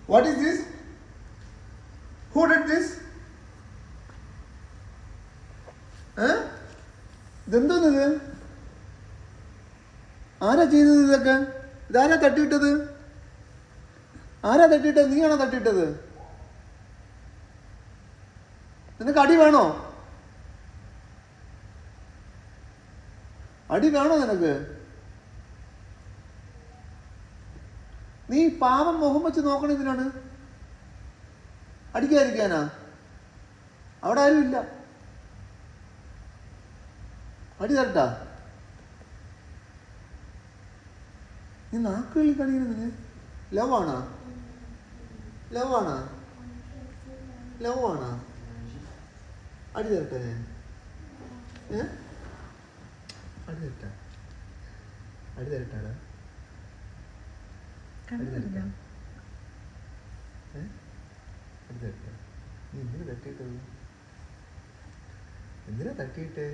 What is this? Who did this? ഇതെന്തോന്നിത്? ആരാ ചെയ്തത് ഇതൊക്കെ? ഇതാരാ തട്ടിയിട്ടത്? ആരാ തട്ടിയിട്ടത്? നീയാണോ തട്ടിയിട്ടത്? നിനക്ക് അടി വേണോ? അടി വേണോ നിനക്ക്? നീ പാവം മുഖം വെച്ച് നോക്കണതിനാണ്? അടിക്കാതിരിക്കാനാ? അവിടെ ആരും ഇല്ല. അടി തരട്ടാ? നീ നാക്കുകളിൽ കളിക്കുന്നതിന് ലവാണാ? ലവാണാ? ലവാണാ? അടി തരട്ടെ? അടി തരട്ടാ? അടി തരട്ടാടാ? അടി തരട്ടാ? അടി തരട്ടെ? നീ എന്തിനാ തട്ടിയിട്ടത്? എന്തിനാ തട്ടിയിട്ടേ?